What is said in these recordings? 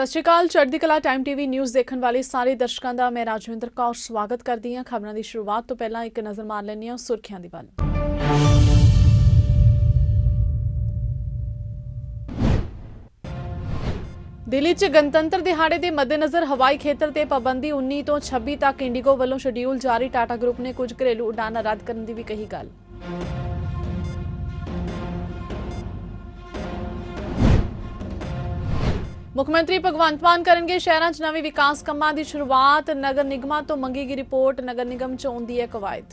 ਸਤਿ ਸ਼੍ਰੀ ਅਕਾਲ। ਚੜ੍ਹਦੀ ਕਲਾ ਟਾਈਮ ਟੀਵੀ ਨਿਊਜ਼ ਦੇਖਣ ਵਾਲੇ ਸਾਰੇ ਦਰਸ਼ਕਾਂ ਦਾ ਮੈਂ ਰਾਜਵਿੰਦਰ ਕੌਰ ਸਵਾਗਤ ਕਰਦੀ ਹਾਂ। ਖਬਰਾਂ ਦੀ ਸ਼ੁਰੂਆਤ ਤੋਂ ਪਹਿਲਾਂ ਇੱਕ ਨਜ਼ਰ ਮਾਰ ਲੈਂਦੇ ਹਾਂ ਸੁਰਖੀਆਂ ਦੀ ਵੱਲ। ਦਿੱਲੀ 'ਚ ਗਣਤੰਤਰ ਦਿਹਾੜੇ ਦੇ ਮੱਦੇਨਜ਼ਰ ਹਵਾਈ ਖੇਤਰ ਤੇ ਪਾਬੰਦੀ 19 ਤੋਂ 26 ਤੱਕ ਇੰਡੀਗੋ ਵੱਲੋਂ ਸ਼ਡਿਊਲ ਜਾਰੀ। ਟਾਟਾ ਗਰੁੱਪ ਨੇ ਕੁਝ ਘਰੇਲੂ ਉਡਾਨਾਂ ਰੱਦ ਕਰਨ ਦੀ ਵੀ ਕਹੀ ਗੱਲ। ਮੁੱਖ ਮੰਤਰੀ ਭਗਵੰਤ ਮਾਨ ਕਰਨਗੇ ਸ਼ਹਿਰਾਂ 'ਚ ਨਵੇਂ ਵਿਕਾਸ ਕੰਮਾਂ ਦੀ ਸ਼ੁਰੂਆਤ। ਨਗਰ ਨਿਗਮਾਂ ਤੋਂ ਮੰਗੀ ਗਈ ਰਿਪੋਰਟ। ਨਗਰ ਨਿਗਮ 'ਚ ਆਉਂਦੀ ਹੈ ਕਵਾਇਦ।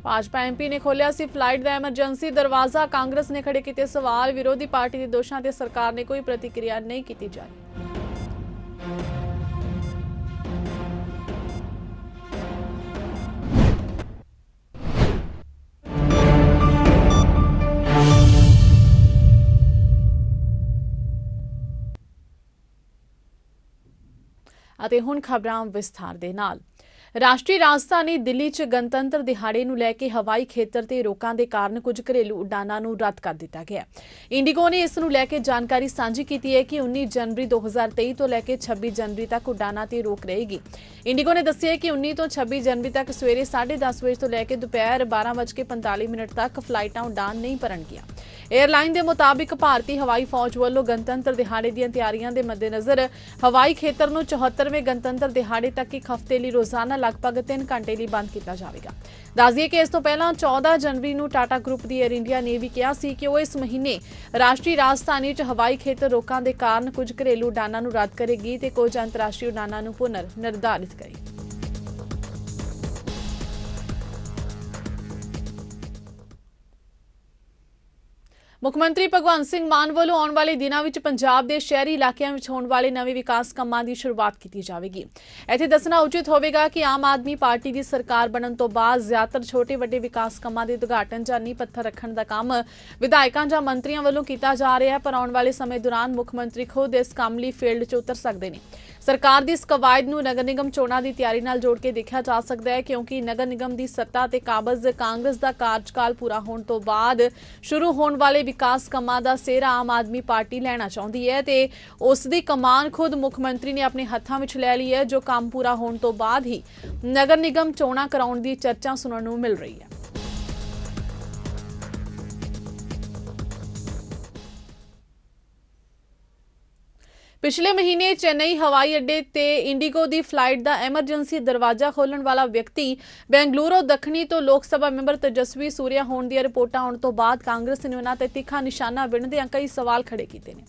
ਭਾਜਪਾ ਐਮਪੀ ਨੇ ਖੋਲ੍ਹਿਆ ਸੀ ਫਲਾਈਟ ਦਾ ਐਮਰਜੈਂਸੀ ਦਰਵਾਜ਼ਾ। ਕਾਂਗਰਸ ਨੇ ਖੜੇ ਕੀਤੇ ਸਵਾਲ। ਵਿਰੋਧੀ ਪਾਰਟੀ ਦੇ ਦੋਸ਼ਾਂ ਤੇ ਸਰਕਾਰ ਨੇ ਕੋਈ ਪ੍ਰਤੀਕਿਰਿਆ ਨਹੀਂ ਕੀਤੀ ਜਾਰੀ। ਅਤੇ ਹੁਣ ਖਬਰਾਂ ਵਿਸਥਾਰ ਦੇ ਨਾਲ। ਰਾਸ਼ਟਰੀ ਰਾਜਧਾਨੀ ਦਿੱਲੀ 'ਚ ਗਣਤੰਤਰ ਦਿਹਾੜੇ ਨੂੰ ਲੈ ਕੇ ਹਵਾਈ ਖੇਤਰ ਤੇ ਰੋਕਾਂ ਦੇ ਕਾਰਨ ਕੁਝ ਘਰੇਲੂ ਉਡਾਨਾਂ ਨੂੰ ਰੱਦ ਕਰ ਦਿੱਤਾ ਗਿਆ। ਇੰਡੀਗੋ ਨੇ ਇਸ ਨੂੰ ਲੈ ਕੇ ਜਾਣਕਾਰੀ ਸਾਂਝੀ ਕੀਤੀ ਹੈ ਕਿ 19 ਜਨਵਰੀ 2023 ਤੋਂ ਲੈ ਕੇ 26 ਜਨਵਰੀ ਤੱਕ ਉਡਾਨਾਂ ਤੇ ਰੋਕ ਰਹੇਗੀ। ਇੰਡੀਗੋ ਨੇ ਦੱਸਿਆ ਕਿ 19 ਤੋਂ 26 ਜਨਵਰੀ ਤੱਕ ਸਵੇਰੇ 10:30 ਵਜੇ ਤੋਂ ਲੈ ਕੇ ਦੁਪਹਿਰ 12:45 ਤੱਕ ਫਲਾਈਟਾਂ ਉਡਾਨ ਨਹੀਂ ਭਰਨਗੀਆਂ। ਏਅਰਲਾਈਨ ਦੇ ਮੁਤਾਬਿਕ ਭਾਰਤੀ ਹਵਾਈ ਫੌਜ ਵੱਲੋਂ ਗਣਤੰਤਰ ਦਿਹਾੜੇ ਦੀਆਂ ਤਿਆਰੀਆਂ ਦੇ ਮੱਦੇਨਜ਼ਰ ਹਵਾਈ ਖੇਤਰ ਨੂੰ 74ਵੇਂ ਗਣਤੰਤਰ ਦਿਹਾੜੇ ਤੱਕ ਇੱਕ ਹਫ਼ਤੇ ਲਈ ਰੋਜ਼ਾਨਾ ਲਗਭਗ 3 ਘੰਟੇ ਲਈ ਬੰਦ ਕੀਤਾ ਜਾਵੇਗਾ। ਦੱਸ ਦਈਏ ਕਿ ਇਸ ਤੋਂ ਪਹਿਲਾਂ 14 ਜਨਵਰੀ ਨੂੰ ਟਾਟਾ ਗਰੁੱਪ ਦੀ ਏਅਰ ਇੰਡੀਆ ਨੇ ਵੀ ਕਿਹਾ ਸੀ ਕਿ ਉਹ ਇਸ ਮਹੀਨੇ ਰਾਸ਼ਟਰੀ ਰਾਜਧਾਨੀ 'ਚ ਹਵਾਈ ਖੇਤਰ ਰੋਕਾਂ ਦੇ ਕਾਰਨ ਕੁਝ ਘਰੇਲੂ ਉਡਾਨਾਂ ਨੂੰ ਰੱਦ ਕਰੇਗੀ ਤੇ ਕੁਝ ਅੰਤਰਰਾਸ਼ਟਰੀ ਉਡਾਨਾਂ ਨੂੰ ਪੁਨਰ ਨਿਰਧਾਰਿਤ ਕਰੇਗੀ। ਮੁੱਖ ਮੰਤਰੀ ਭਗਵੰਤ ਸਿੰਘ ਮਾਨ ਵੱਲੋਂ ਆਉਣ ਵਾਲੇ ਦਿਨਾਂ ਵਿੱਚ ਪੰਜਾਬ ਦੇ ਸ਼ਹਿਰੀ ਇਲਾਕਿਆਂ ਵਿੱਚ ਹੋਣ ਵਾਲੇ ਨਵੇਂ ਵਿਕਾਸ ਕੰਮਾਂ ਦੀ ਸ਼ੁਰੂਆਤ ਕੀਤੀ ਜਾਵੇਗੀ। ਇੱਥੇ ਦੱਸਣਾ ਉਚਿਤ ਹੋਵੇਗਾ ਕਿ ਆਮ ਆਦਮੀ ਪਾਰਟੀ ਦੀ ਸਰਕਾਰ ਬਣਨ ਤੋਂ ਬਾਅਦ ਜ਼ਿਆਦਾਤਰ ਛੋਟੇ ਵੱਡੇ ਵਿਕਾਸ ਕੰਮਾਂ ਦੇ ਉਦਘਾਟਨ ਜਾਂ ਨੀਂਹ ਪੱਥਰ ਰੱਖਣ ਦਾ ਕੰਮ ਵਿਧਾਇਕਾਂ ਜਾਂ ਮੰਤਰੀਆਂ ਵੱਲੋਂ ਕੀਤਾ ਜਾ ਰਿਹਾ ਹੈ, ਪਰ ਆਉਣ ਵਾਲੇ ਸਮੇਂ ਦੌਰਾਨ ਮੁੱਖ ਮੰਤਰੀ ਖੁਦ ਇਸ ਕੰਮ ਲਈ ਫੀਲਡ 'ਚ ਉਤਰ ਸਕਦੇ ਨੇ। ਸਰਕਾਰ ਦੀ ਇਸ ਕਵਾਇਦ ਨੂੰ ਨਗਰ ਨਿਗਮ ਚੋਣਾਂ ਦੀ ਤਿਆਰੀ ਨਾਲ ਜੋੜ ਕੇ ਦੇਖਿਆ ਜਾ ਸਕਦਾ ਹੈ, ਕਿਉਂਕਿ ਨਗਰ ਨਿਗਮ ਦੀ ਸੱਤਾ ਤੇ ਕਾਬਜ਼ ਕਾਂਗਰਸ ਦਾ ਕਾਰਜਕਾਲ ਪੂਰਾ ਹੋਣ ਤੋਂ ਬਾਅਦ ਸ਼ੁਰੂ ਹੋਣ ਵਾਲੇ ਵਿਕਾਸ ਕੰਮਾਂ ਦਾ ਸਿਹਰਾ ਆਮ ਆਦਮੀ ਪਾਰਟੀ ਲੈਣਾ ਚਾਹੁੰਦੀ ਹੈ ਤੇ ਉਸ ਦੀ ਕਮਾਨ ਖੁਦ ਮੁੱਖ ਮੰਤਰੀ ਨੇ ਆਪਣੇ ਹੱਥਾਂ ਵਿੱਚ ਲੈ ਲਈ ਹੈ, ਜੋ ਕੰਮ ਪੂਰਾ ਹੋਣ ਤੋਂ ਬਾਅਦ ਹੀ ਨਗਰ ਨਿਗਮ ਚੋਣਾਂ ਕਰਾਉਣ ਦੀ ਚਰਚਾ ਸੁਣਨ ਨੂੰ ਮਿਲ ਰਹੀ ਹੈ। ਪਿਛਲੇ ਮਹੀਨੇ ਚੇਨਈ ਹਵਾਈ ਅੱਡੇ ਤੇ ਇੰਡੀਗੋ ਦੀ ਫਲਾਈਟ ਦਾ ਐਮਰਜੈਂਸੀ ਦਰਵਾਜ਼ਾ ਖੋਲ੍ਹਣ ਵਾਲਾ ਵਿਅਕਤੀ ਬੈਂਗਲੁਰੂ ਦੱਖਣੀ ਤੋਂ ਲੋਕ ਸਭਾ ਮੈਂਬਰ ਤੇਜਸਵੀ ਸੂਰਿਆ ਹੋਣ ਦੀਆਂ ਰਿਪੋਰਟਾਂ ਆਉਣ ਤੋਂ ਬਾਅਦ ਕਾਂਗਰਸ ਨੇ ਉਹਨਾਂ ਤੇ ਤਿੱਖਾ ਨਿਸ਼ਾਨਾ ਵਿੰਨ੍ਹਦਿਆਂ ਕਈ ਸਵਾਲ ਖੜੇ ਕੀਤੇ ਨੇ।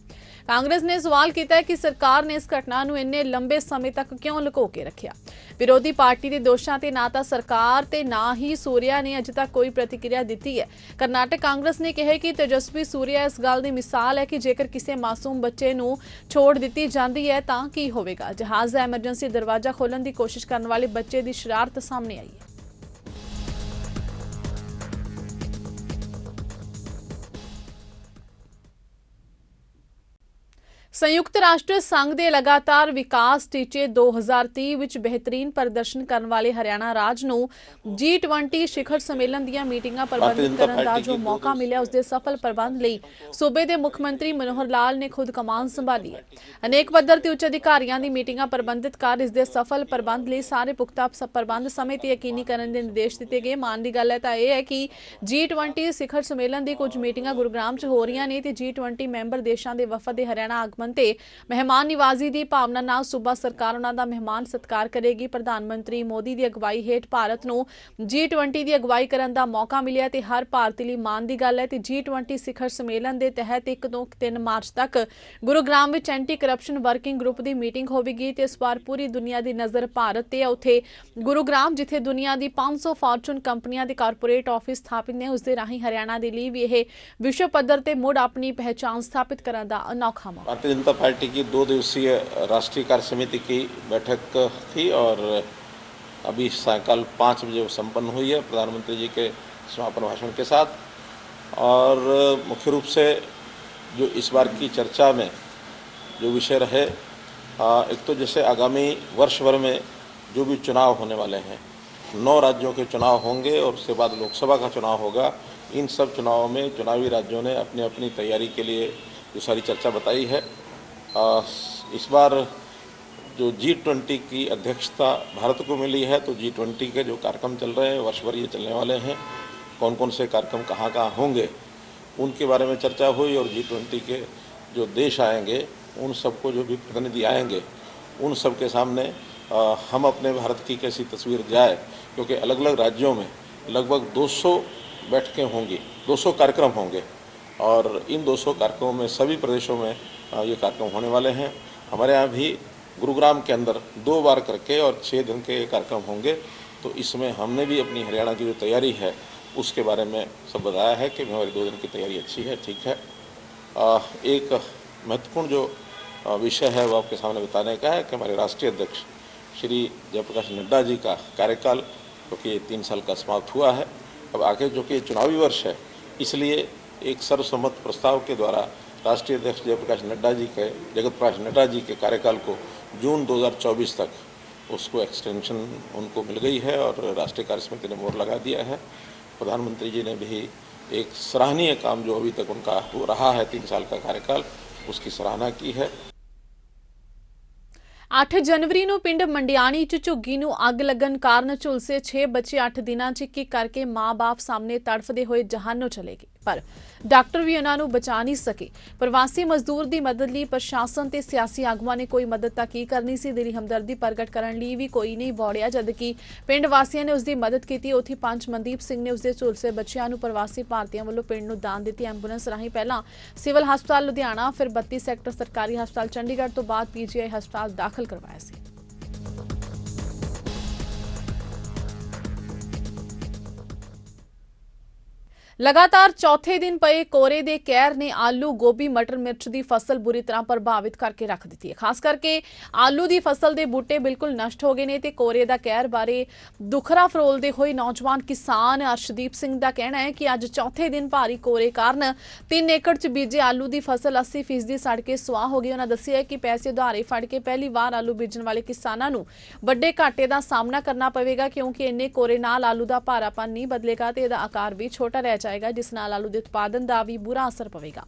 ਕਾਂਗਰਸ ਨੇ ਸਵਾਲ ਕੀਤਾ ਹੈ ਕਿ ਸਰਕਾਰ ਨੇ ਇਸ ਘਟਨਾ ਨੂੰ ਇੰਨੇ ਲੰਬੇ ਸਮੇਂ ਤੱਕ ਕਿਉਂ ਲੁਕੋ ਕੇ ਰੱਖਿਆ। ਵਿਰੋਧੀ ਪਾਰਟੀ ਦੇ ਦੋਸ਼ਾਂ ਤੇ ਨਾ ਤਾਂ ਸਰਕਾਰ ਤੇ ਨਾ ਹੀ ਸੂਰਿਆ ਨੇ ਅਜੇ ਤੱਕ ਕੋਈ ਪ੍ਰਤੀਕਿਰਿਆ ਦਿੱਤੀ ਹੈ। ਕਰਨਾਟਕ ਕਾਂਗਰਸ ਨੇ ਕਿਹਾ ਕਿ ਤੇਜਸਵੀ ਸੂਰਿਆ ਇਸ ਗੱਲ ਦੀ ਮਿਸਾਲ ਹੈ ਕਿ ਜੇਕਰ ਕਿਸੇ ਮਾਸੂਮ ਬੱਚੇ ਨੂੰ ਛੋੜ ਦਿੱਤੀ ਜਾਂਦੀ ਹੈ ਤਾਂ ਕੀ ਹੋਵੇਗਾ। ਜਹਾਜ਼ ਦਾ ਐਮਰਜੈਂਸੀ ਦਰਵਾਜ਼ਾ ਖੋਲ੍ਹਣ ਦੀ ਕੋਸ਼ਿਸ਼ ਕਰਨ ਵਾਲੇ ਬੱਚੇ ਦੀ ਸ਼ਰਾਰਤ ਸਾਹਮਣੇ ਆਈ ਹੈ। ਸੰਯੁਕਤ ਰਾਸ਼ਟਰ ਸੰਘ ਦੇ ਲਗਾਤਾਰ ਵਿਕਾਸ ਟੀਚੇ 2030 ਵਿੱਚ ਬਿਹਤਰੀਨ ਪ੍ਰਦਰਸ਼ਨ ਕਰਨ ਵਾਲੇ ਹਰਿਆਣਾ ਰਾਜ ਨੂੰ G20 ਸਿਖਰ ਸੰਮੇਲਨ ਦੀਆਂ ਮੀਟਿੰਗਾਂ ਪ੍ਰਬੰਧਿਤ ਕਰਨ ਦਾ ਜੋ ਮੌਕਾ ਮਿਲਿਆ, ਉਸ ਦੇ ਸਫਲ ਪ੍ਰਬੰਧ ਲਈ ਸੂਬੇ ਦੇ ਮੁੱਖ ਮੰਤਰੀ ਮਨੋਹਰ ਲਾਲ ਨੇ ਖੁਦ ਕਮਾਨ ਸੰਭਾਲੀ ਹੈ। ਅਨੇਕ ਪੱਧਰ ਤੇ ਉੱਚ ਅਧਿਕਾਰੀਆਂ ਦੀ ਮੀਟਿੰਗਾਂ ਪ੍ਰਬੰਧਿਤ ਕਰ ਇਸ ਦੇ ਸਫਲ ਪ੍ਰਬੰਧ ਲਈ ਸਾਰੇ ਪੁਖਤਾ ਪ੍ਰਬੰਧ ਸਮੇਂ ਤੇ ਯਕੀਨੀ ਕਰਨ ਦੇ ਨਿਰਦੇਸ਼ ਦਿੱਤੇ ਗਏ। ਮਾਨ ਦੀ ਗੱਲ ਹੈ ਤਾਂ ਇਹ ਹੈ ਕਿ G20 ਸਿਖਰ ਸੰਮੇਲਨ ਦੀ ਕੁਝ ਮੀਟਿੰਗਾਂ ਗੁਰੂਗ੍ਰਾਮ 'ਚ ਹੋ ਰਹੀਆਂ ਨੇ ਤੇ G20 ਮੈਂਬਰ ਦੇਸ਼ਾਂ ਦੇ ਵਫਦ ਦੇ ਹਰਿਆਣਾ ਆਗਮਨ ਤੇ ਮਹਿਮਾਨ ਨਿਵਾਜ਼ੀ ਦੀ ਭਾਵਨਾ ਨਾਲ ਸੂਬਾ ਸਰਕਾਰ ਉਹਨਾਂ ਦਾ ਮਹਿਮਾਨ ਸਤਿਕਾਰ ਕਰੇਗੀ। ਪ੍ਰਧਾਨ ਮੰਤਰੀ ਮੋਦੀ ਦੀ ਅਗਵਾਈ ਹੇਠ ਭਾਰਤ ਨੂੰ G20 ਦੀ ਅਗਵਾਈ ਕਰਨ ਦਾ ਮੌਕਾ ਮਿਲਿਆ ਤੇ ਹਰ ਭਾਰਤੀ ਲਈ ਮਾਣ ਦੀ ਗੱਲ ਹੈ ਤੇ G20 ਸਿਖਰ ਸੰਮੇਲਨ ਦੇ ਤਹਿਤ 1 ਤੋਂ 3 ਮਾਰਚ ਤੱਕ ਗੁਰੂਗ੍ਰਾਮ ਵਿੱਚ ਐਂਟੀ ਕਰਪਸ਼ਨ ਵਰਕਿੰਗ ਗਰੁੱਪ ਦੀ ਮੀਟਿੰਗ ਹੋਵੇਗੀ ਤੇ ਇਸ ਵਾਰ ਪੂਰੀ ਦੁਨੀਆ ਦੀ ਨਜ਼ਰ ਭਾਰਤ ਤੇ ਹੈ। ਉੱਥੇ ਗੁਰੂਗ੍ਰਾਮ ਜਿੱਥੇ ਦੁਨੀਆ ਦੀ 500 ਫਾਰਚੂਨ ਕੰਪਨੀਆਂ ਦੇ ਕਾਰਪੋਰੇਟ ਆਫਿਸ ਸਥਾਪਿਤ ਨੇ, ਉਸ ਦੇ ਰਾਹੀਂ ਹਰਿਆਣਾ ਦੇ ਲਈ ਵੀ ਇਹ ਵਿਸ਼ਵ ਪੱਧਰ ਤੇ ਮੁੜ ਆਪਣੀ ਪਹਿਚਾਣ ਸਥਾਪਿਤ ਕਰਨ ਦਾ ਅਨੋਖਾ ਮੌਕਾ। भारतीय जनता पार्टी की 2 दिवसीय राष्ट्रीय कार्य समिति की बैठक थी और अभी सायंकाल 5 बजे वो संपन्न हुई है प्रधानमंत्री जी के समापन भाषण के साथ। और मुख्य रूप से जो इस बार की चर्चा में जो विषय रहे, एक तो जैसे आगामी वर्ष भर में जो भी चुनाव होने वाले हैं 9 राज्यों के चुनाव होंगे और उसके बाद लोकसभा का चुनाव होगा। इन सब चुनावों में चुनावी राज्यों ने अपनी अपनी तैयारी के लिए जो सारी चर्चा बताई है। इस बार जो G20 की अध्यक्षता भारत को मिली है, तो G20 के जो कार्यक्रम चल रहे हैं, वर्ष भर ये चलने वाले हैं, कौन कौन से कार्यक्रम कहाँ कहाँ होंगे उनके बारे में चर्चा हुई। और G20 के जो देश आएंगे, उन सबको जो भी प्रतिनिधि आएंगे, उन सब के सामने हम अपने भारत की कैसी तस्वीर जाए, क्योंकि अलग अलग राज्यों में लगभग 200 बैठकें होंगी, 200 कार्यक्रम होंगे और इन 200 कार्यक्रमों में सभी प्रदेशों में ये कार्यक्रम होने वाले हैं। हमारे यहाँ भी गुरुग्राम के अंदर 2 बार करके और 6 दिन के कार्यक्रम होंगे। तो इसमें हमने भी अपनी हरियाणा की जो तैयारी है उसके बारे में सब बताया है कि हमारी 2 दिन की तैयारी अच्छी है, ठीक है। एक महत्वपूर्ण जो विषय है वो आपके सामने बताने का है कि हमारे राष्ट्रीय अध्यक्ष श्री जयप्रकाश नड्डा जी का कार्यकाल क्योंकि 3 साल का समाप्त हुआ है। अब आगे जो कि चुनावी वर्ष है, इसलिए एक सर्वसम्मत प्रस्ताव के द्वारा राष्ट्रीय अध्यक्ष जगत प्रकाश नड्डा जी के कार्यकाल को जून 2024 तक उसको एक्सटेंशन उनको मिल गई है और राष्ट्रीय कार्य समिति ने मोहर लगा दिया है। प्रधानमंत्री जी ने भी एक सराहनीय काम जो अभी तक उनका हो रहा है 3 साल का कार्यकाल, उसकी सराहना की है। 8 जनवरी ਨੂੰ ਪਿੰਡ ਮੰਡਿਆਣੀ 'ਚ ਝੁੱਗੀ ਨੂੰ ਅੱਗ ਲੱਗਣ ਕਾਰਨ ਝੁਲਸੇ 6 ਬੱਚੇ 8 ਦਿਨਾਂ 'ਚ ਇੱਕ ਕਰਕੇ ਮਾਂ-ਬਾਪ ਸਾਹਮਣੇ ਤੜਫਦੇ ਹੋਏ ਜਹਾਨੋਂ ਚਲੇ ਗਏ, ਪਰ ਡਾਕਟਰ ਵੀ ਉਹਨਾਂ ਨੂੰ ਬਚਾ ਨਹੀਂ ਸਕੇ। ਪ੍ਰਵਾਸੀ ਮਜ਼ਦੂਰ ਦੀ ਮਦਦ ਲਈ ਪ੍ਰਸ਼ਾਸਨ ਤੇ ਸਿਆਸੀ ਆਗੂਆਂ ਨੇ ਕੋਈ ਮਦਦ ਤਾਂ ਕੀ ਕਰਨੀ ਸੀ, ਦਿਲੀ ਹਮਦਰਦੀ ਪ੍ਰਗਟ ਕਰਨ ਲਈ ਵੀ ਕੋਈ ਨਹੀਂ ਬੋੜਿਆ। ਜਦਕਿ ਪਿੰਡ ਵਾਸੀਆਂ ਨੇ ਉਸ ਦੀ ਮਦਦ ਕੀਤੀ। ਉੱਥੇ ਪੰਚ ਮਨਦੀਪ ਸਿੰਘ ਨੇ ਉਸ ਦੇ ਝੁਲਸੇ ਬੱਚਿਆਂ ਨੂੰ ਪ੍ਰਵਾਸੀ ਭਾਰਤੀਆਂ ਵੱਲੋਂ ਪਿੰਡ ਨੂੰ ਦਾਨ ਦਿੱਤੀ। ਐਂਬੂਲੈਂਸ ਰਾਹੀਂ ਪਹਿਲਾਂ ਸਿਵਲ ਹਸਪਤਾਲ ਲੁਧਿਆਣਾ, ਫਿਰ 32 ਸੈਕਟਰ ਸਰਕਾਰੀ ਹਸਪਤਾਲ ਚੰਡੀਗੜ੍ਹ ਤੋਂ ਬਾਅਦ PGI ਹਸਪਤਾਲ ਦਾਖਲ ਕਰਵਾਇਆ ਸੀ। लगातार चौथे दिन पए कोरे दे कहर ने आलू, गोभी, मटर मिर्च की फसल बुरी तरह प्रभावित करके रख दी है। खास करके आलू की फसल के बूटे बिल्कुल नष्ट हो गए ने ते कोरे का कहर बारे दुखरा फरोलते हुए नौजवान किसान अर्शदीप सिंह का कहना है कि अज चौथे दिन भारी कोरे कारण 3 एकड़ च बीजे आलू की फसल 80% सड़ के सुआह हो गई। उन्होंने दस्सिया कि पैसे उधारे फड़ के पहली बार आलू बीजन वाले किसानों नूं वड्डे घाटे का सामना करना पवेगा, क्योंकि इन्ने कोरे नाल आलू का भारापन नहीं बदलेगा ते इहदा आकार भी छोटा रह जाएगा, जिस नाल आलू के उत्पादन का भी बुरा असर पवेगा।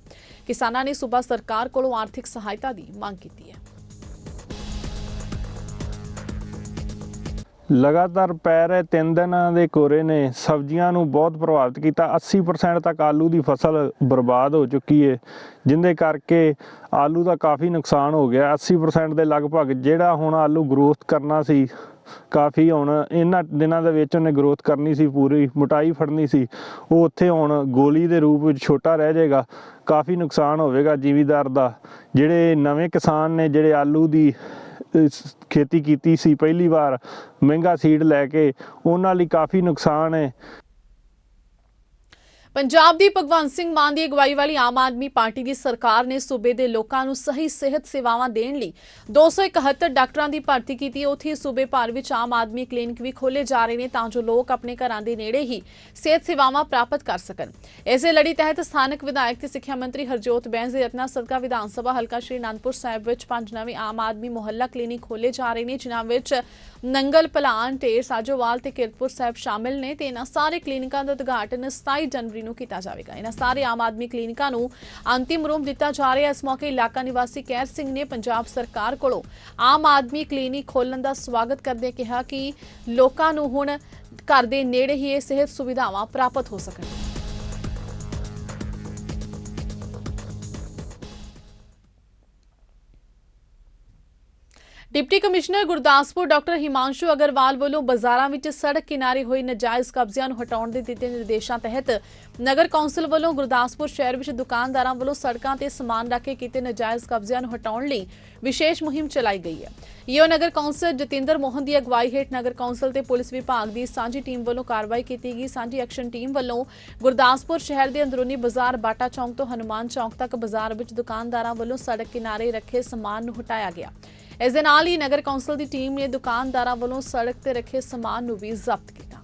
किसानों ने सूबा सरकार कोलों आर्थिक सहायता की मांग की है। लगातार पै रहे 3 दिनों के कोरे ने सब्जियां नूं बहुत प्रभावित किया। 80% तक आलू की फसल बर्बाद हो चुकी है, जिंदे करके आलू का काफ़ी नुकसान हो गया। 80% के लगभग जिहड़ा हुण आलू ग्रोथ करना सी, काफ़ी हुण इन्हां दिनां दे विच उहने ग्रोथ करनी सी, पूरी मोटाई फड़नी सी, वो उत्थे हुण गोली के रूप में छोटा रह जाएगा। काफ़ी नुकसान होवेगा जिमीदार दा। जिहड़े नवे किसान ने जिहड़े आलू की खेती की सी पहली बार महंगा सीड लैके, उन्हां लई काफ़ी नुकसान है। पंजाब दी भगवंत सिंह मान की अगवाई वाली आम आदमी पार्टी की सरकार ने सूबे के लोगों को सही सेहत सेवावां देण लई 271 डॉक्टरों की भर्ती की। उत्थे सूबे भर में आम आदमी क्लीनिक भी खोले जा रहे हैं तां जो लोग अपने घरां दे नेड़े ही सेहत सेवावां प्राप्त कर सकन। इसे लड़ी तहत स्थानक विधायक ते सिक्ख्या मंत्री हरजोत बैंस दे यत्नां सदका विधान सभा हल्का श्री आनंदपुर साहिब विच 5 नवे आम आदमी मुहल्ला क्लीनिक खोले जा रहे हैं, जिन्हां विच नंगल, भलान, ढेर, साजोवाल ते किरतपुर साहिब शामिल ने। ते इन्हां सारे क्लीनिकां दा उद्घाटन 27 जनवरी नूं कीता जावेगा। इन्हां सारे आम आदमी क्लीनिकां नूं अंतिम रूप दिता जा रहा है। इस मौके इलाका निवासी कहर सिंह ने पंजाब सरकार कोलों आम आदमी क्लीनिक खोलण दा स्वागत करदे कहा कि लोकां नूं हुण घर दे नेड़े ही सेहत सुविधावां प्राप्त हो सकण। Deputy commissioner Gurdaspur doctor Himanshu Agarwal वालों बाजारां विच सड़क किनारे हुई नजायज़ कब्जियां नूं हटाउण दे दित्ते निर्देशां तहत नगर कौंसल वालों गुरदासपुर शहर विच दुकानदारां वालों सड़कां ते समान रख के कीते नजायज़ कब्जियां नूं हटाउण लई विशेष मुहिम चलाई गई है। ईओ नगर कौंसल जतिंदर मोहन की अगवाई हेठ नगर कौंसल ते पुलिस विभाग की सांझी टीम वालों कार्रवाई की गई। सांझी एक्शन टीम वालों गुरदासपुर शहर के अंदरूनी बाजार बाटा चौक तो हनुमान चौक तक बाजार विच दुकानदारां वालों सड़क किनारे रखे समान नूं हटाया गया। इस दे नाल ही नगर कौंसल की टीम ने दुकानदारां वालों सड़क ते रखे समान नूं भी जब्त किया।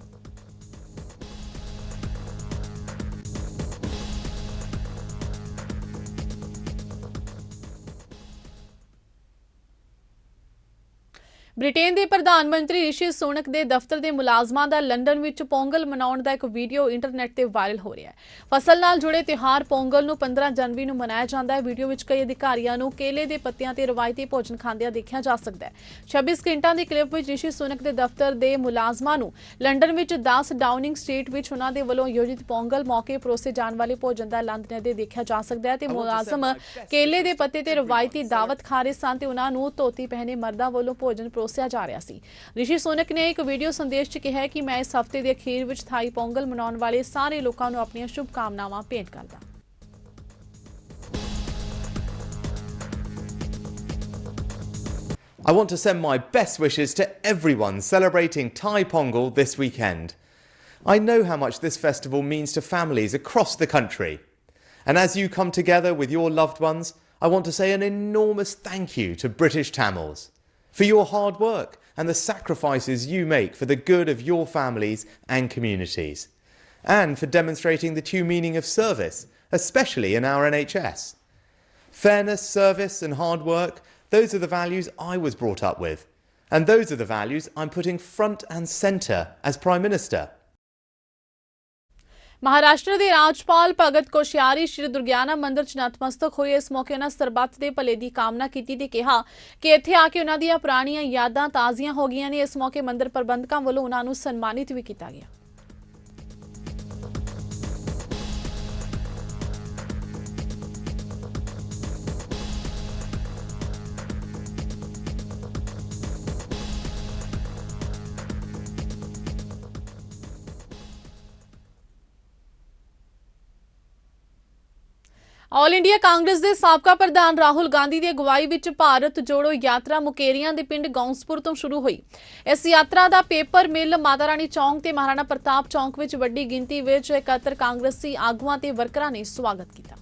ਬ੍ਰਿਟੇਨ ਦੇ ਪ੍ਰਧਾਨ ਮੰਤਰੀ ਰਿਸ਼ੀ ਸੁਨਕ ਦੇ ਦਫ਼ਤਰ ਦੇ ਮੁਲਾਜ਼ਮਾਂ ਦਾ ਲੰਡਨ ਵਿੱਚ ਪੋਂਗਲ ਮਨਾਉਣ ਦਾ ਇੱਕ ਵੀਡੀਓ ਇੰਟਰਨੈਟ ਤੇ ਵਾਇਰਲ ਹੋ ਰਿਹਾ ਹੈ। ਫਸਲ ਨਾਲ ਜੁੜੇ ਤਿਉਹਾਰ ਪੋਂਗਲ ਨੂੰ 15 ਜਨਵਰੀ ਨੂੰ ਮਨਾਇਆ ਜਾਂਦਾ ਹੈ। ਵੀਡੀਓ ਵਿੱਚ ਕਈ ਅਧਿਕਾਰੀਆਂ ਨੂੰ ਕੇਲੇ ਦੇ ਪੱਤਿਆਂ ਤੇ ਰਵਾਇਤੀ ਭੋਜਨ ਖਾਂਦਿਆਂ ਦੇਖਿਆ ਜਾ ਸਕਦਾ ਹੈ। 26 ਸਕਿੰਟਾਂ ਦੀ ਕਲਿੱਪ ਵਿੱਚ ਰਿਸ਼ੀ ਸੁਨਕ ਦੇ ਦਫ਼ਤਰ ਦੇ ਮੁਲਾਜ਼ਮਾਂ ਨੂੰ ਲੰਡਨ ਵਿੱਚ 10 ਡਾਊਨਿੰਗ ਸਟਰੀਟ ਵਿੱਚ ਉਹਨਾਂ ਦੇ ਵੱਲੋਂ ਆਯੋਜਿਤ ਪੋਂਗਲ ਮੌਕੇ ਪਰੋਸੇ ਜਾਣ ਵਾਲੇ ਭੋਜਨ ਦਾ ਆਨੰਦ ਲੈਂਦੇ ਦੇਖਿਆ ਜਾ ਸਕਦਾ ਹੈ ਤੇ ਮੁਲਾਜ਼ਮ ਕੇਲੇ ਦੇ ਪੱਤੇ ਤੇ ਰਵਾਇਤੀ ਦਾਵਤ ਖਾ ਰਹੇ ਸਨ ਤੇ ਉਹਨਾਂ ਨੂੰ ਧੋਤੀ ਪਹਿਨੇ ਮਰਦਾਂ ਵੱਲੋਂ ਭੋਜਨ ਪਰੋਸਿਆ ਜਾ ਰਿਹਾ ਸੀ। ਰਿਸ਼ੀ ਸੁਨਕ ਨੇ ਇੱਕ ਵੀਡੀਓ ਸੰਦੇਸ਼ 'ਚ ਕਿਹਾ ਕਿ ਮੈਂ ਇਸ ਹਫ਼ਤੇ ਦੇ ਅਖੀਰ ਵਿੱਚ ਥਾਈ ਪੋਂਗਲ ਮਨਾਉਣ ਵਾਲੇ ਸਾਰੇ ਲੋਕਾਂ ਨੂੰ ਆਪਣੀਆਂ ਸ਼ੁਭ ਕਾਮਨਾਵਾਂ ਭੇਟ ਕਰਦਾ। I want to send my best wishes to everyone celebrating Thai Pongal this weekend. I know how much this festival means to families across the country. And as you come together with your loved ones, I want to say an enormous thank you to British Tamils for your hard work and the sacrifices you make for the good of your families and communities, and for demonstrating the true meaning of service, especially in our NHS. Fairness, service and hard work, those are the values I was brought up with, and those are the values I'm putting front and centre as Prime Minister. Maharashtra ਦੇ ਰਾਜਪਾਲ ਭਗਤ ਕੋਸ਼ਿਆਰੀ ਸ਼੍ਰੀ ਦੁਰਗਿਆਨਾ ਮੰਦਿਰ 'ਚ ਨਤਮਸਤਕ ਹੋਏ। ਇਸ ਮੌਕੇ ਉਹਨਾਂ ਸਰਬੱਤ ਦੇ ਭਲੇ ਦੀ ਕਾਮਨਾ ਕੀਤੀ ਤੇ ਕਿਹਾ ਕਿ ਇੱਥੇ ਆ ਕੇ ਉਹਨਾਂ ਦੀਆਂ ਪੁਰਾਣੀਆਂ ਯਾਦਾਂ ਤਾਜ਼ੀਆਂ ਹੋ ਗਈਆਂ ਨੇ। ਇਸ ਮੌਕੇ ਮੰਦਿਰ ਪ੍ਰਬੰਧਕਾਂ ਵੱਲੋਂ ਉਹਨਾਂ ਨੂੰ ਸਨਮਾਨਿਤ ਵੀ ਕੀਤਾ ਗਿਆ। ਆਲ ਇੰਡੀਆ ਕਾਂਗਰਸ ਦੇ ਸਾਬਕਾ ਪ੍ਰਧਾਨ ਰਾਹੁਲ ਗਾਂਧੀ ਦੀ ਅਗਵਾਈ ਵਿੱਚ ਭਾਰਤ ਜੋੜੋ ਯਾਤਰਾ ਮੁਕੇਰੀਆਂ ਦੇ ਪਿੰਡ ਗੌਂਸਪੁਰ ਤੋਂ ਸ਼ੁਰੂ ਹੋਈ। ਇਸ ਯਾਤਰਾ ਦਾ ਪੇਪਰ ਮਿਲ, ਮਾਤਾ ਰਾਣੀ ਚੌਂਕ ਤੇ ਮਹਾਰਾਣਾ ਪ੍ਰਤਾਪ ਚੌਂਕ ਵਿੱਚ ਵੱਡੀ ਗਿਣਤੀ ਵਿੱਚ ਇਕੱਤਰ ਕਾਂਗਰਸੀ ਆਗੂਆਂ ਤੇ ਵਰਕਰਾਂ ਨੇ ਸਵਾਗਤ ਕੀਤਾ।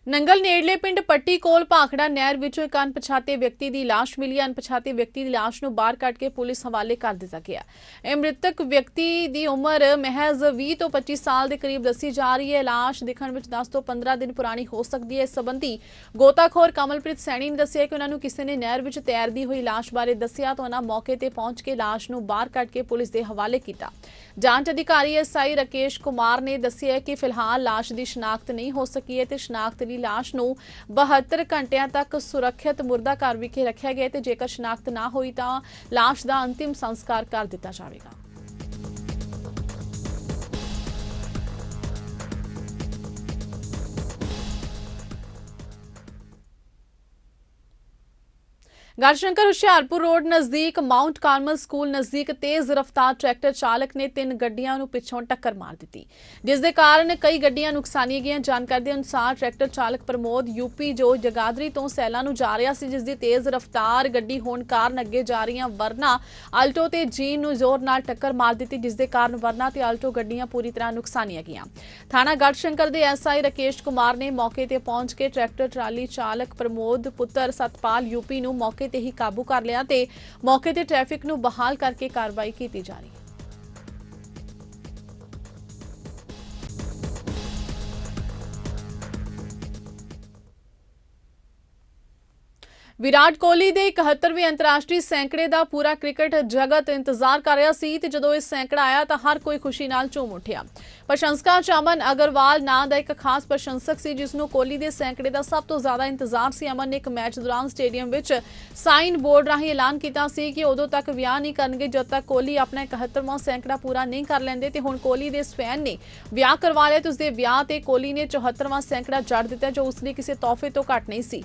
ਨੰਗਲ ਨੇੜਲੇ ਪਿੰਡ ਪੱਟੀ ਕੋਲ ਭਾਖੜਾ ਨਹਿਰ ਵਿੱਚੋਂ ਇੱਕ ਅਣਪਛਾਤੇ ਵਿਅਕਤੀ ਦੀ ਲਾਸ਼ ਮਿਲੀ। ਅਣਪਛਾਤੇ ਵਿਅਕਤੀ ਦੀ ਲਾਸ਼ ਨੂੰ ਬਾਹਰ ਕੱਢ ਕੇ ਪੁਲਿਸ ਹਵਾਲੇ ਕਰ ਦਿੱਤਾ ਗਿਆ। ਇਹ ਮ੍ਰਿਤਕ ਵਿਅਕਤੀ ਦੀ ਉਮਰ ਮਹਿਜ਼ 20 ਤੋਂ 25 ਸਾਲ ਦੇ ਕਰੀਬ ਦੱਸੀ ਜਾ ਰਹੀ ਹੈ। ਲਾਸ਼ ਦਿਖਣ ਵਿੱਚ 10 ਤੋਂ 15 ਦਿਨ ਪੁਰਾਣੀ ਹੋ ਸਕਦੀ ਹੈ। ਇਸ ਸੰਬੰਧੀ ਗੋਤਾਖੋਰ ਕਮਲਪ੍ਰੀਤ ਸੈਣੀ ਨੇ ਦੱਸਿਆ ਕਿ ਉਹਨਾਂ ਨੂੰ ਕਿਸੇ ਨੇ ਨਹਿਰ ਵਿੱਚ ਤੈਰਦੀ ਹੋਈ ਲਾਸ਼ ਬਾਰੇ ਦੱਸਿਆ ਤਾਂ ਉਹਨਾਂ ਮੌਕੇ ਤੇ ਪਹੁੰਚ ਕੇ ਲਾਸ਼ ਨੂੰ ਬਾਹਰ ਕੱਢ ਕੇ ਪੁਲਿਸ ਦੇ ਹਵਾਲੇ ਕੀਤਾ। ਜਾਂਚ ਅਧਿਕਾਰੀ ਐਸਆਈ ਰਾਕੇਸ਼ ਕੁਮਾਰ ਨੇ ਦੱਸਿਆ ਕਿ ਫਿਲਹਾਲ ਲਾਸ਼ ਦੀ ਸ਼ਨਾਖਤ ਨਹੀਂ ਹੋ ਸਕੀ ਹੈ ਤੇ ਸ਼ਨਾਖਤ ਲਈ ਲਾਸ਼ ਨੂੰ 72 ਘੰਟਿਆਂ ਤੱਕ ਸੁਰੱਖਿਅਤ ਮੁਰਦਾ ਘਰ ਵਿਖੇ ਰੱਖਿਆ ਗਿਆ ਤੇ ਜੇਕਰ ਸ਼ਨਾਖਤ ਨਾ ਹੋਈ ਤਾਂ ਲਾਸ਼ ਦਾ ਅੰਤਿਮ ਸੰਸਕਾਰ ਕਰ ਦਿੱਤਾ ਜਾਵੇਗਾ। ਗੜਸ਼ੰਕਰ ਹੁਸ਼ਿਆਰਪੁਰ ਰੋਡ ਨਜ਼ਦੀਕ ਮਾਊਂਟ ਕਾਰਮਲ ਸਕੂਲ ਨਜ਼ਦੀਕ ਤੇਜ਼ ਰਫ਼ਤਾਰ ਟਰੈਕਟਰ ਚਾਲਕ ਨੇ 3 ਗੱਡੀਆਂ ਨੂੰ ਪਿੱਛੋਂ ਟੱਕਰ ਮਾਰ ਦਿੱਤੀ, ਜਿਸ ਦੇ ਕਾਰਨ ਕਈ ਗੱਡੀਆਂ ਨੁਕਸਾਨੀਆਂ ਗਈਆਂ। ਜਾਣਕਾਰੀ ਦੇ ਅਨੁਸਾਰ ਟਰੈਕਟਰ ਚਾਲਕ ਪ੍ਰਮੋਦ ਯੂਪੀ ਜੋ ਜਗਾਦਰੀ ਤੋਂ ਸੈਲਾ ਨੂੰ ਜਾ ਰਿਹਾ ਸੀ, ਜਿਸ ਦੀ ਤੇਜ਼ ਰਫ਼ਤਾਰ ਗੱਡੀ ਹੋਣ ਕਾਰਨ ਅੱਗੇ ਜਾ ਰਹੀਆਂ ਵਰਨਾ ਆਲਟੋ ਤੇ ਜੀਨ ਨੂੰ ਜ਼ੋਰ ਨਾਲ ਟੱਕਰ ਮਾਰ ਦਿੱਤੀ, ਜਿਸ ਦੇ ਕਾਰਨ ਵਰਨਾ ਤੇ ਆਲਟੋ ਗੱਡੀਆਂ ਪੂਰੀ ਤਰ੍ਹਾਂ ਨੁਕਸਾਨੀਆਂ ਗਈਆਂ। ਥਾਣਾ ਗੜਸ਼ੰਕਰ ਦੇ ਐਸਆਈ ਰਾਕੇਸ਼ ਕੁਮਾਰ ਨੇ ਮੌਕੇ ਤੇ ਪਹੁੰਚ ਕੇ ਟਰੈਕਟਰ ਟਰਾਲੀ ਚਾਲਕ ਪ੍ਰਮੋਦ ਪੁੱਤਰ ਸਤਪਾਲ ਯੂਪੀ ਨੂੰ ਮੌਕੇ ਤੇ ਹੀ ਕਾਬੂ ਕਰ ਲਿਆ ਤੇ ਮੌਕੇ ਤੇ ਟ੍ਰੈਫਿਕ ਨੂੰ ਬਹਾਲ ਕਰਕੇ ਕਾਰਵਾਈ ਕੀਤੀ ਜਾ ਰਹੀ ਹੈ। ਵਿਰਾਟ ਕੋਹਲੀ ਦੇ 71ਵੇਂ ਅੰਤਰਰਾਸ਼ਟਰੀ ਸੈਂਕੜੇ ਦਾ ਪੂਰਾ ਕ੍ਰਿਕਟ ਜਗਤ ਇੰਤਜ਼ਾਰ ਕਰ ਰਿਹਾ ਸੀ ਤੇ ਜਦੋਂ ਇਹ ਸੈਂਕੜਾ ਆਇਆ ਤਾਂ ਹਰ ਕੋਈ ਖੁਸ਼ੀ ਨਾਲ ਝੂਮ ਉੱਠਿਆ। ਪ੍ਰਸ਼ੰਸਕਾਂ 'ਚ ਅਮਨ ਅਗਰਵਾਲ ਨਾਂ ਦਾ ਇੱਕ ਖਾਸ ਪ੍ਰਸ਼ੰਸਕ ਸੀ, ਜਿਸ ਨੂੰ ਕੋਹਲੀ ਦੇ ਸੈਂਕੜੇ ਦਾ ਸਭ ਤੋਂ ਜ਼ਿਆਦਾ ਇੰਤਜ਼ਾਰ ਸੀ। ਅਮਨ ਨੇ ਇੱਕ ਮੈਚ ਦੌਰਾਨ ਸਟੇਡੀਅਮ ਵਿੱਚ ਸਾਈਨ ਬੋਰਡ ਰਾਹੀਂ ਐਲਾਨ ਕੀਤਾ ਸੀ ਕਿ ਉਦੋਂ ਤੱਕ ਵਿਆਹ ਨਹੀਂ ਕਰਨਗੇ ਜਦ ਤੱਕ ਕੋਹਲੀ ਆਪਣਾ 71ਵਾਂ ਸੈਂਕੜਾ ਪੂਰਾ ਨਹੀਂ ਕਰ ਲੈਂਦੇ ਤੇ ਹੁਣ ਕੋਹਲੀ ਦੇ ਫੈਨ ਨੇ ਵਿਆਹ ਕਰਵਾ ਲਿਆ ਤੇ ਉਸਦੇ ਵਿਆਹ ਤੇ ਕੋਹਲੀ ਨੇ 74ਵਾਂ ਸੈਂਕੜਾ ਜੜ ਦਿੱਤਾ, ਜੋ ਉਸ ਲਈ ਕਿਸੇ ਤੋਹਫੇ ਤੋਂ ਘੱਟ ਨਹੀਂ ਸੀ।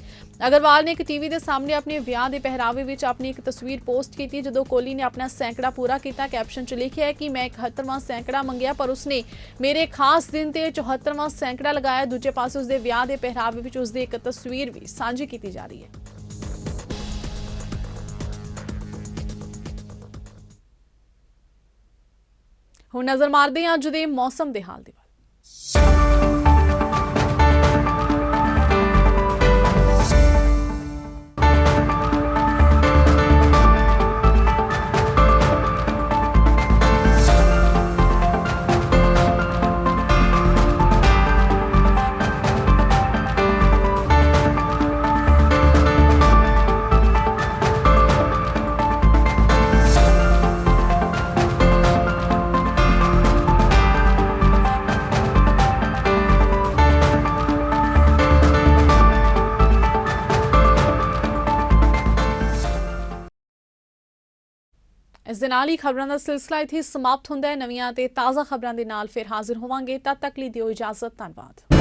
ਅਗਰਵਾਲ ਨੇ ਇੱਕ ਟੀਵੀ ਦੇ ਸਾਹਮਣੇ ਆਪਣੇ ਵਿਆਹ ਦੇ ਪਹਿਰਾਵੇ ਵਿੱਚ ਆਪਣੀ ਇੱਕ ਤਸਵੀਰ ਪੋਸਟ ਕੀਤੀ ਜਦੋਂ ਕੋਹਲੀ ਨੇ ਆਪਣਾ ਸੈਂਕੜਾ ਪੂਰਾ ਕੀਤਾ। ਕੈਪਸ਼ਨ 'ਚ ਲਿਖਿਆ ਹੈ ਕਿ ਮੈਂ 71ਵਾਂ ਸੈਂਕੜਾ ਮੰਗਿਆ ਪਰ ਉਸਨੇ ਮੇਰੇ ਖਾਸ ਦਿਨ ਤੇ 74ਵਾਂ ਸੈਂਕੜਾ ਲਗਾਇਆ। ਦੂਜੇ ਪਾਸੇ ਉਸਦੇ ਵਿਆਹ ਦੇ ਪਹਿਰਾਵੇ ਵਿੱਚ ਉਸਦੀ ਇੱਕ ਤਸਵੀਰ ਵੀ ਸਾਂਝੀ ਕੀਤੀ ਜਾ ਰਹੀ ਹੈ। ਹੁਣ ਨਜ਼ਰ ਮਾਰਦੇ ਹਾਂ ਅੱਜ ਦੇ ਮੌਸਮ ਦੇ ਹਾਲ ਦੇ ਵੱਲ। ਇਸ ਦੇ ਨਾਲ ਹੀ ਖਬਰਾਂ ਦਾ ਸਿਲਸਿਲਾ ਇੱਥੇ ਸਮਾਪਤ ਹੁੰਦਾ ਹੈ। ਨਵੀਆਂ ਤੇ ਤਾਜ਼ਾ ਖਬਰਾਂ ਦੇ ਨਾਲ ਫਿਰ ਹਾਜ਼ਰ ਹੋਵਾਂਗੇ। ਤਦ ਤੱਕ ਲਈ ਦਿਓ ਇਜਾਜ਼ਤ। ਧੰਨਵਾਦ।